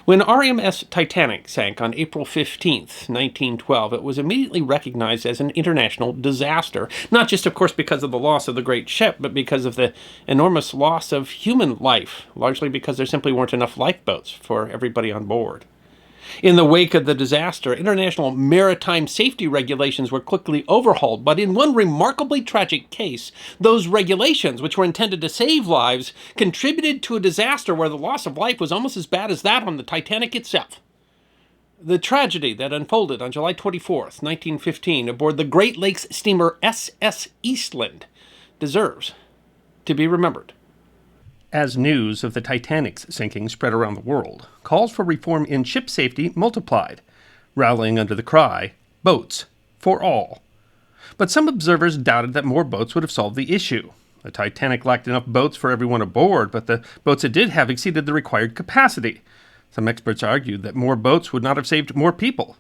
When RMS Titanic sank on April 15th, 1912, it was immediately recognized as an international disaster, not just, of course, because of the loss of the great ship, but because of the enormous loss of human life, largely because there simply weren't enough lifeboats for everybody on board. In the wake of the disaster, international maritime safety regulations were quickly overhauled, but in one remarkably tragic case, those regulations, which were intended to save lives, contributed to a disaster where the loss of life was almost as bad as that on the Titanic itself. The tragedy that unfolded on July 24th, 1915, aboard the Great Lakes steamer SS Eastland deserves to be remembered. As news of the Titanic's sinking spread around the world, calls for reform in ship safety multiplied, rallying under the cry, "Boats for all." But some observers doubted that more boats would have solved the issue. The Titanic lacked enough boats for everyone aboard, but the boats it did have exceeded the required capacity. Some experts argued that more boats would not have saved more people.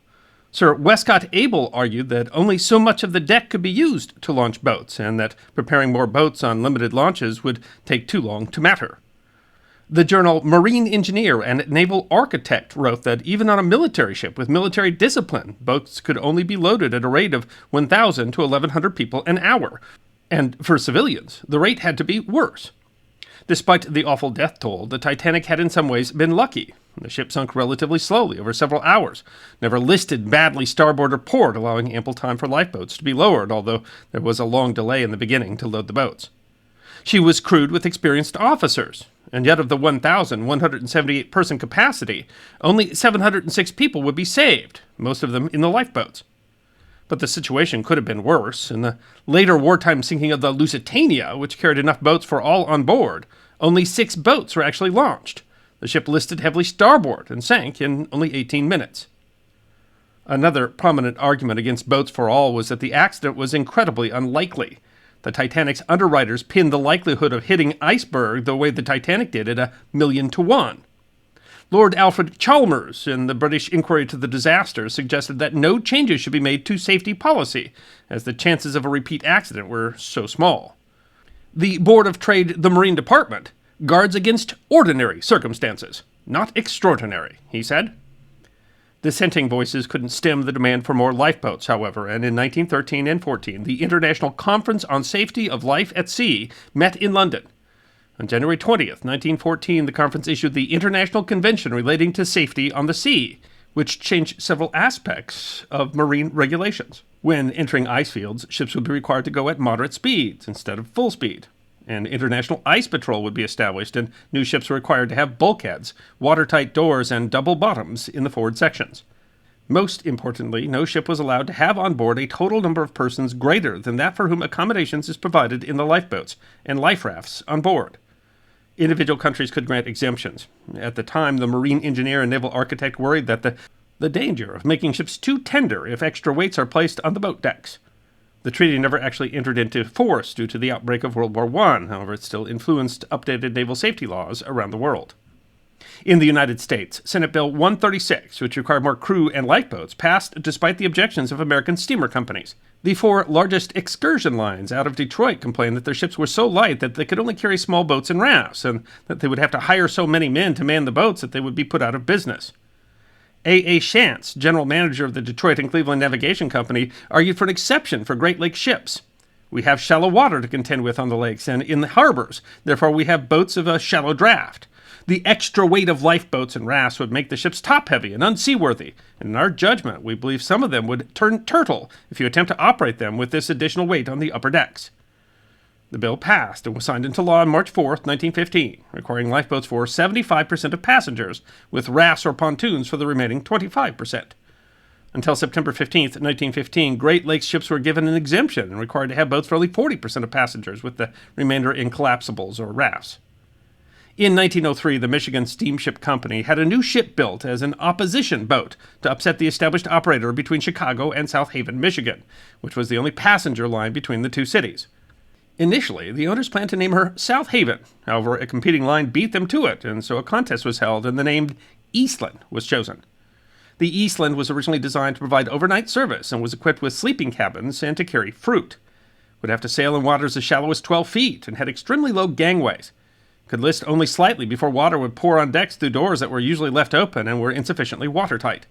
Sir Westcott Abel argued that only so much of the deck could be used to launch boats, and that preparing more boats on limited launches would take too long to matter. The journal Marine Engineer and Naval Architect wrote that even on a military ship with military discipline, boats could only be loaded at a rate of 1,000 to 1,100 people an hour, and for civilians, the rate had to be worse. Despite the awful death toll, the Titanic had in some ways been lucky. The ship sunk relatively slowly over several hours, never listed badly starboard or port, allowing ample time for lifeboats to be lowered, although there was a long delay in the beginning to load the boats. She was crewed with experienced officers, and yet of the 1,178 person capacity, only 706 people would be saved, most of them in the lifeboats. But the situation could have been worse. In the later wartime sinking of the Lusitania, which carried enough boats for all on board, only 6 boats were actually launched. The ship listed heavily starboard and sank in only 18 minutes. Another prominent argument against boats for all was that the accident was incredibly unlikely. The Titanic's underwriters pinned the likelihood of hitting iceberg the way the Titanic did at 1,000,000 to 1. Lord Alfred Chalmers, in the British Inquiry to the Disaster, suggested that no changes should be made to safety policy, as the chances of a repeat accident were so small. The Board of Trade, the Marine Department, guards against ordinary circumstances, not extraordinary, he said. Dissenting voices couldn't stem the demand for more lifeboats, however, and in 1913 and 14, the International Conference on Safety of Life at Sea met in London. On January 20th, 1914, the conference issued the International Convention relating to safety on the sea, which changed several aspects of marine regulations. When entering ice fields, ships would be required to go at moderate speeds instead of full speed. An international ice patrol would be established, and new ships were required to have bulkheads, watertight doors, and double bottoms in the forward sections. Most importantly, no ship was allowed to have on board a total number of persons greater than that for whom accommodations is provided in the lifeboats and life rafts on board. Individual countries could grant exemptions. At the time, the marine engineer and naval architect worried that the danger of making ships too tender if extra weights are placed on the boat decks. The treaty never actually entered into force due to the outbreak of World War I, however, it still influenced updated naval safety laws around the world. In the United States, Senate Bill 136, which required more crew and lifeboats, passed despite the objections of American steamer companies. The 4 largest excursion lines out of Detroit complained that their ships were so light that they could only carry small boats and rafts, and that they would have to hire so many men to man the boats that they would be put out of business. A. Shantz, general manager of the Detroit and Cleveland Navigation Company, argued for an exception for Great Lakes ships. We have shallow water to contend with on the lakes and in the harbors, therefore we have boats of a shallow draft. The extra weight of lifeboats and rafts would make the ships top-heavy and unseaworthy, and in our judgment, we believe some of them would turn turtle if you attempt to operate them with this additional weight on the upper decks. The bill passed and was signed into law on March 4, 1915, requiring lifeboats for 75% of passengers, with rafts or pontoons for the remaining 25%. Until September 15, 1915, Great Lakes ships were given an exemption and required to have boats for only 40% of passengers, with the remainder in collapsibles or rafts. In 1903, the Michigan Steamship Company had a new ship built as an opposition boat to upset the established operator between Chicago and South Haven, Michigan, which was the only passenger line between the two cities. Initially, the owners planned to name her South Haven. However, a competing line beat them to it, and so a contest was held, and the name Eastland was chosen. The Eastland was originally designed to provide overnight service and was equipped with sleeping cabins and to carry fruit. It would have to sail in waters as shallow as 12 feet and had extremely low gangways. could list only slightly before water would pour on decks through doors that were usually left open and were insufficiently watertight.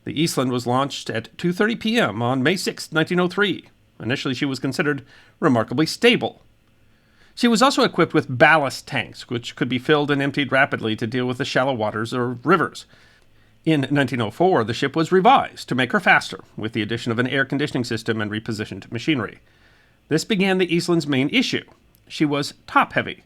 The Eastland was launched at 2:30 p.m. on May 6, 1903. Initially, she was considered remarkably stable. She was also equipped with ballast tanks, which could be filled and emptied rapidly to deal with the shallow waters or rivers. In 1904, the ship was revised to make her faster, with the addition of an air conditioning system and repositioned machinery. This began the Eastland's main issue. She was top-heavy.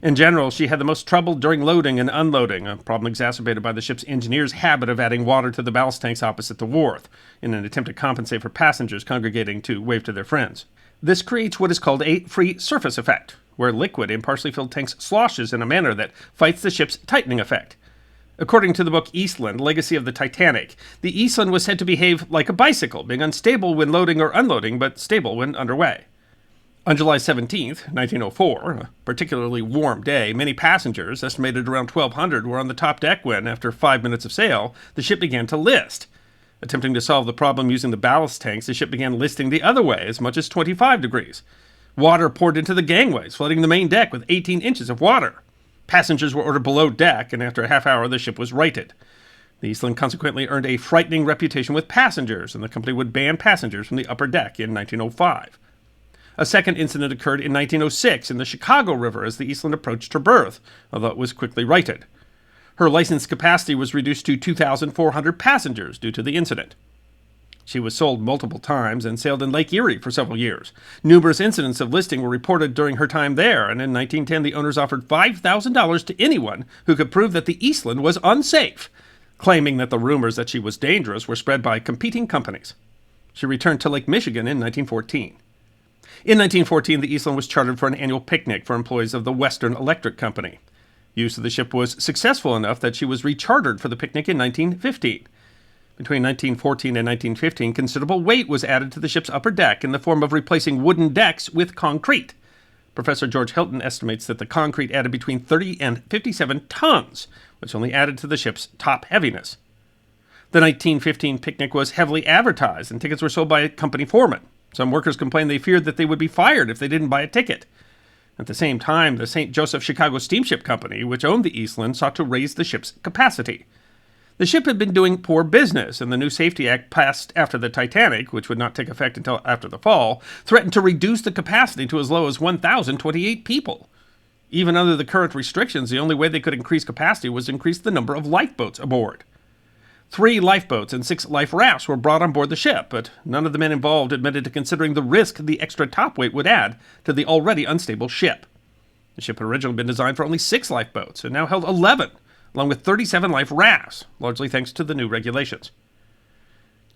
In general, she had the most trouble during loading and unloading, a problem exacerbated by the ship's engineers' habit of adding water to the ballast tanks opposite the wharf, in an attempt to compensate for passengers congregating to wave to their friends. This creates what is called a free surface effect, where liquid in partially filled tanks sloshes in a manner that fights the ship's tightening effect. According to the book Eastland, Legacy of the Titanic, the Eastland was said to behave like a bicycle, being unstable when loading or unloading, but stable when underway. On July 17, 1904, a particularly warm day, many passengers, estimated around 1,200, were on the top deck when, after 5 minutes of sail, the ship began to list. Attempting to solve the problem using the ballast tanks, the ship began listing the other way, as much as 25 degrees. Water poured into the gangways, flooding the main deck with 18 inches of water. Passengers were ordered below deck, and after a half hour, the ship was righted. The Eastland consequently earned a frightening reputation with passengers, and the company would ban passengers from the upper deck in 1905. A second incident occurred in 1906 in the Chicago River as the Eastland approached her berth, although it was quickly righted. Her licensed capacity was reduced to 2,400 passengers due to the incident. She was sold multiple times and sailed in Lake Erie for several years. Numerous incidents of listing were reported during her time there, and in 1910 the owners offered $5,000 to anyone who could prove that the Eastland was unsafe, claiming that the rumors that she was dangerous were spread by competing companies. She returned to Lake Michigan in 1914. In 1914, the Eastland was chartered for an annual picnic for employees of the Western Electric Company. Use of the ship was successful enough that she was rechartered for the picnic in 1915. Between 1914 and 1915, considerable weight was added to the ship's upper deck in the form of replacing wooden decks with concrete. Professor George Hilton estimates that the concrete added between 30 and 57 tons, which only added to the ship's top heaviness. The 1915 picnic was heavily advertised, and tickets were sold by a company foreman. Some workers complained they feared that they would be fired if they didn't buy a ticket. At the same time, the St. Joseph Chicago Steamship Company, which owned the Eastland, sought to raise the ship's capacity. The ship had been doing poor business, and the new Safety Act passed after the Titanic, which would not take effect until after the fall, threatened to reduce the capacity to as low as 1,028 people. Even under the current restrictions, the only way they could increase capacity was to increase the number of lifeboats aboard. 3 lifeboats and 6 life rafts were brought on board the ship, but none of the men involved admitted to considering the risk the extra top weight would add to the already unstable ship. The ship had originally been designed for only 6 lifeboats and now held 11, along with 37 life rafts, largely thanks to the new regulations.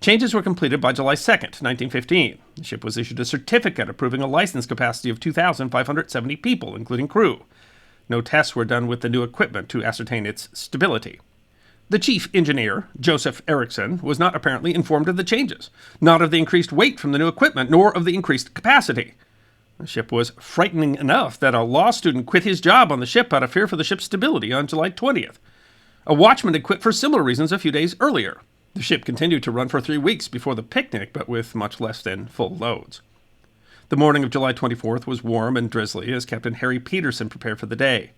Changes were completed by July 2, 1915. The ship was issued a certificate approving a license capacity of 2,570 people, including crew. No tests were done with the new equipment to ascertain its stability. The chief engineer, Joseph Erickson, was not apparently informed of the changes, not of the increased weight from the new equipment, nor of the increased capacity. The ship was frightening enough that a law student quit his job on the ship out of fear for the ship's stability on July 20th. A watchman had quit for similar reasons a few days earlier. The ship continued to run for 3 weeks before the picnic, but with much less than full loads. The morning of July 24th was warm and drizzly as Captain Harry Peterson prepared for the day.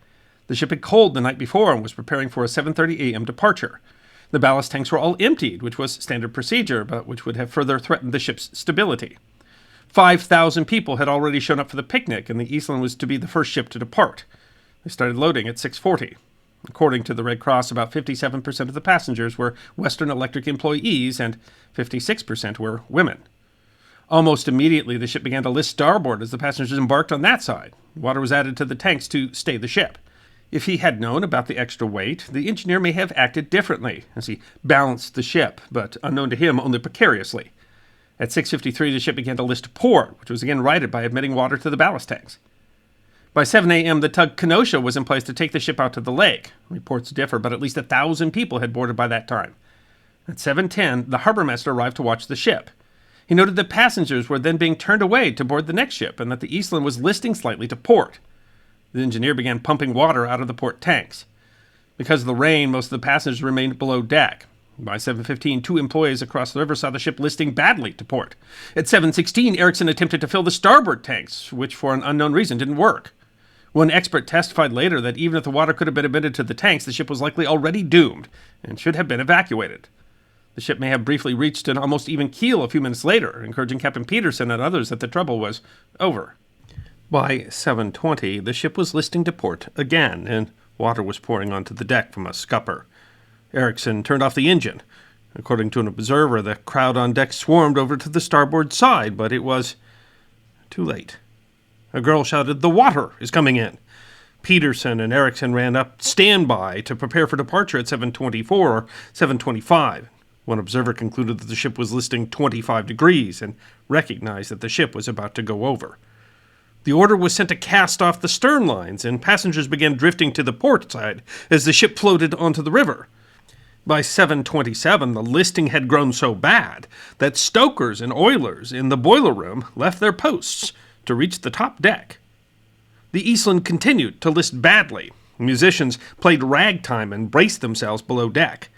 The ship had coaled the night before and was preparing for a 7:30 a.m. departure. The ballast tanks were all emptied, which was standard procedure, but which would have further threatened the ship's stability. 5,000 people had already shown up for the picnic, and the Eastland was to be the first ship to depart. They started loading at 6:40. According to the Red Cross, about 57% of the passengers were Western Electric employees, and 56% were women. Almost immediately, the ship began to list starboard as the passengers embarked on that side. Water was added to the tanks to stay the ship. If he had known about the extra weight, the engineer may have acted differently, as he balanced the ship, but unknown to him, only precariously. At 6:53, the ship began to list to port, which was again righted by admitting water to the ballast tanks. By 7 a.m., the tug Kenosha was in place to take the ship out to the lake. Reports differ, but at least 1,000 people had boarded by that time. At 7:10, the harbor master arrived to watch the ship. He noted that passengers were then being turned away to board the next ship, and that the Eastland was listing slightly to port. The engineer began pumping water out of the port tanks. Because of the rain, most of the passengers remained below deck. By 7:15, 2 employees across the river saw the ship listing badly to port. At 7:16, Erickson attempted to fill the starboard tanks, which for an unknown reason didn't work. One expert testified later that even if the water could have been admitted to the tanks, the ship was likely already doomed and should have been evacuated. The ship may have briefly reached an almost even keel a few minutes later, encouraging Captain Peterson and others that the trouble was over. By 7:20, the ship was listing to port again, and water was pouring onto the deck from a scupper. Erickson turned off the engine. According to an observer, the crowd on deck swarmed over to the starboard side, but it was too late. A girl shouted, "The water is coming in!" Peterson and Erickson ran up standby to prepare for departure at 7:24 or 7:25. One observer concluded that the ship was listing 25 degrees and recognized that the ship was about to go over. The order was sent to cast off the stern lines, and passengers began drifting to the port side as the ship floated onto the river. By 7:27, the listing had grown so bad that stokers and oilers in the boiler room left their posts to reach the top deck. The Eastland continued to list badly. Musicians played ragtime and braced themselves below deck.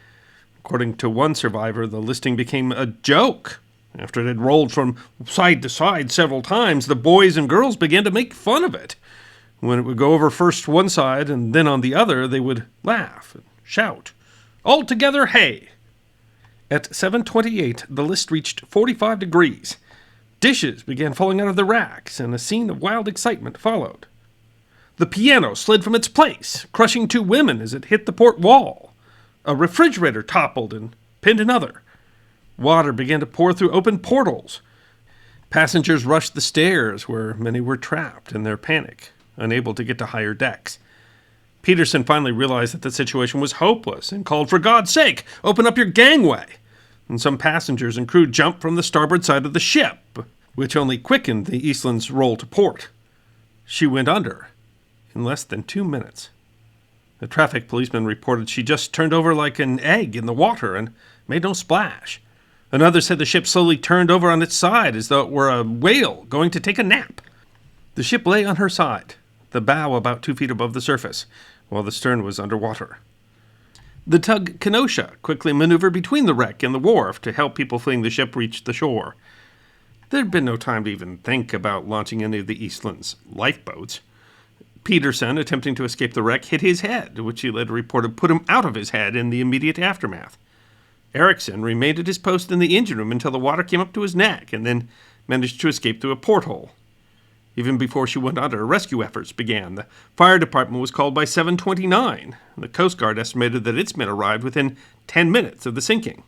According to one survivor, the listing became a joke. After it had rolled from side to side several times, the boys and girls began to make fun of it. When it would go over first one side and then on the other, they would laugh and shout, "All together, hey!" At 7:28, the list reached 45 degrees. Dishes began falling out of the racks, and a scene of wild excitement followed. The piano slid from its place, crushing two women as it hit the port wall. A refrigerator toppled and pinned another. Water began to pour through open portals. Passengers rushed the stairs, where many were trapped in their panic, unable to get to higher decks. Peterson finally realized that the situation was hopeless and called, "For God's sake, open up your gangway!" And some passengers and crew jumped from the starboard side of the ship, which only quickened the Eastland's roll to port. She went under in less than 2 minutes. The traffic policeman reported she just turned over like an egg in the water and made no splash. Another said the ship slowly turned over on its side as though it were a whale going to take a nap. The ship lay on her side, the bow about 2 feet above the surface, while the stern was underwater. The tug Kenosha quickly maneuvered between the wreck and the wharf to help people fleeing the ship reach the shore. There had been no time to even think about launching any of the Eastland's lifeboats. Peterson, attempting to escape the wreck, hit his head, which he later reported put him out of his head in the immediate aftermath. Erickson remained at his post in the engine room until the water came up to his neck, and then managed to escape through a porthole. Even before she went under, rescue efforts began. The fire department was called by 7:29. The Coast Guard estimated that its men arrived within 10 minutes of the sinking.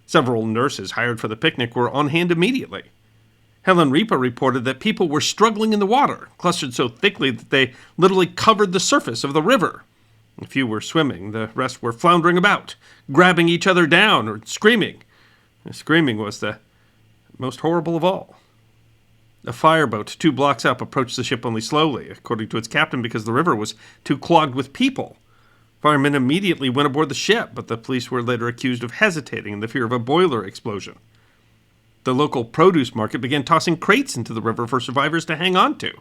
Several nurses hired for the picnic were on hand immediately. Helen Ripa reported that people were struggling in the water, clustered so thickly that they literally covered the surface of the river. A few were swimming, the rest were floundering about, grabbing each other down or screaming. The screaming was the most horrible of all. A fireboat 2 blocks up approached the ship only slowly, according to its captain, because the river was too clogged with people. Firemen immediately went aboard the ship, but the police were later accused of hesitating in the fear of a boiler explosion. The local produce market began tossing crates into the river for survivors to hang on to.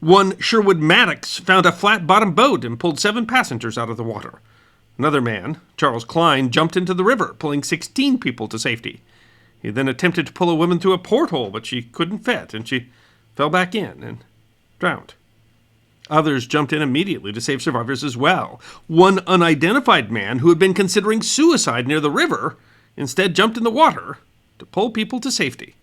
One Sherwood Maddox found a flat-bottomed boat and pulled 7 passengers out of the water. Another man, Charles Klein, jumped into the river, pulling 16 people to safety. He then attempted to pull a woman through a porthole, but she couldn't fit, and she fell back in and drowned. Others jumped in immediately to save survivors as well. One unidentified man who had been considering suicide near the river instead jumped in the water to pull people to safety.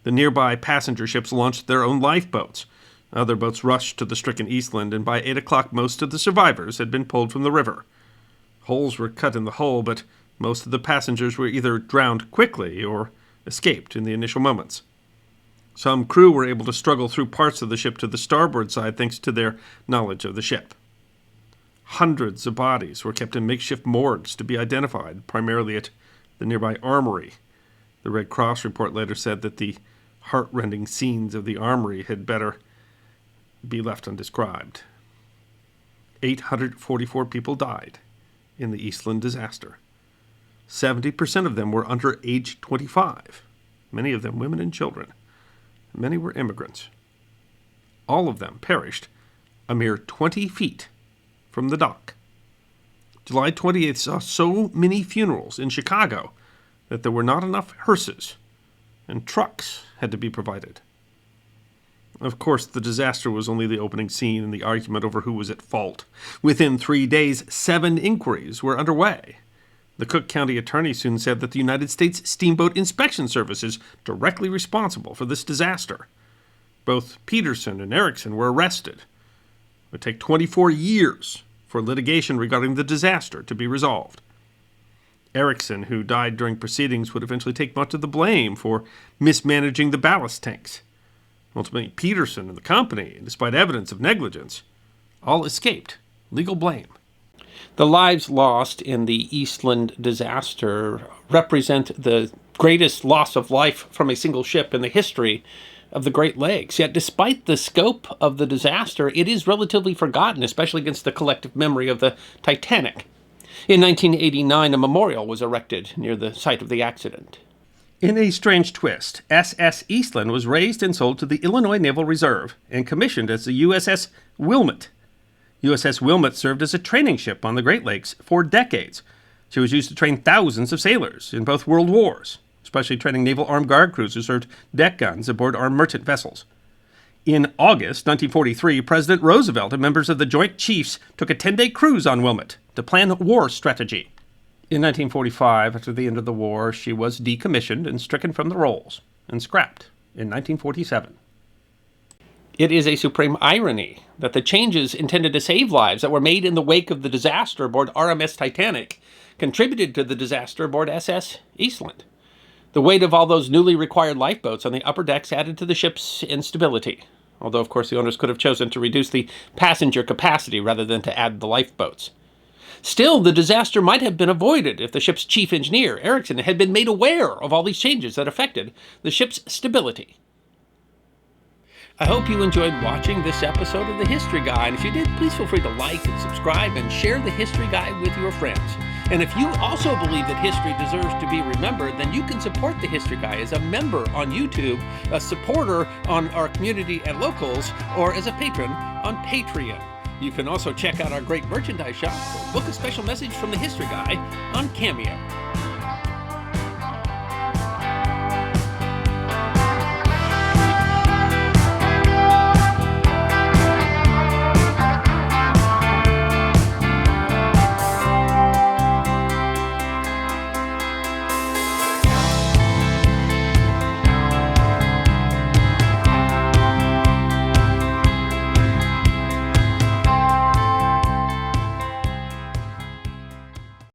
The nearby passenger ships launched their own lifeboats. Other boats rushed to the stricken Eastland, and by 8 o'clock most of the survivors had been pulled from the river. Holes were cut in the hull, but most of the passengers were either drowned quickly or escaped in the initial moments. Some crew were able to struggle through parts of the ship to the starboard side thanks to their knowledge of the ship. Hundreds of bodies were kept in makeshift morgues to be identified, primarily at the nearby armory. The Red Cross report later said that the heart-rending scenes of the armory had better be left undescribed. 844 people died in the Eastland disaster. 70% of them were under age 25, many of them women and children. Many were immigrants. All of them perished a mere 20 feet from the dock. July 28th saw so many funerals in Chicago that there were not enough hearses, and trucks had to be provided. Of course, the disaster was only the opening scene in the argument over who was at fault. Within 3 days, 7 inquiries were underway. The Cook County attorney soon said that the United States Steamboat Inspection Service is directly responsible for this disaster. Both Peterson and Erickson were arrested. It would take 24 years for litigation regarding the disaster to be resolved. Erickson, who died during proceedings, would eventually take much of the blame for mismanaging the ballast tanks. Ultimately, Peterson and the company, despite evidence of negligence, all escaped legal blame. The lives lost in the Eastland disaster represent the greatest loss of life from a single ship in the history of the Great Lakes. Yet, despite the scope of the disaster, it is relatively forgotten, especially against the collective memory of the Titanic. In 1989, a memorial was erected near the site of the accident. In a strange twist, SS Eastland was raised and sold to the Illinois Naval Reserve and commissioned as the USS Wilmot. USS Wilmot served as a training ship on the Great Lakes for decades. She was used to train thousands of sailors in both world wars, especially training naval armed guard crews who served deck guns aboard armed merchant vessels. In August 1943, President Roosevelt and members of the Joint Chiefs took a 10-day cruise on Wilmot to plan war strategy. In 1945, after the end of the war, she was decommissioned and stricken from the rolls and scrapped in 1947. It is a supreme irony that the changes intended to save lives that were made in the wake of the disaster aboard RMS Titanic contributed to the disaster aboard SS Eastland. The weight of all those newly required lifeboats on the upper decks added to the ship's instability, although, of course, the owners could have chosen to reduce the passenger capacity rather than to add the lifeboats. Still, the disaster might have been avoided if the ship's chief engineer, Erickson, had been made aware of all these changes that affected the ship's stability. I hope you enjoyed watching this episode of The History Guy, and if you did, please feel free to like and subscribe and share The History Guy with your friends. And if you also believe that history deserves to be remembered, then you can support The History Guy as a member on YouTube, a supporter on our community at Locals, or as a patron on Patreon. You can also check out our great merchandise shop or book a special message from The History Guy on Cameo.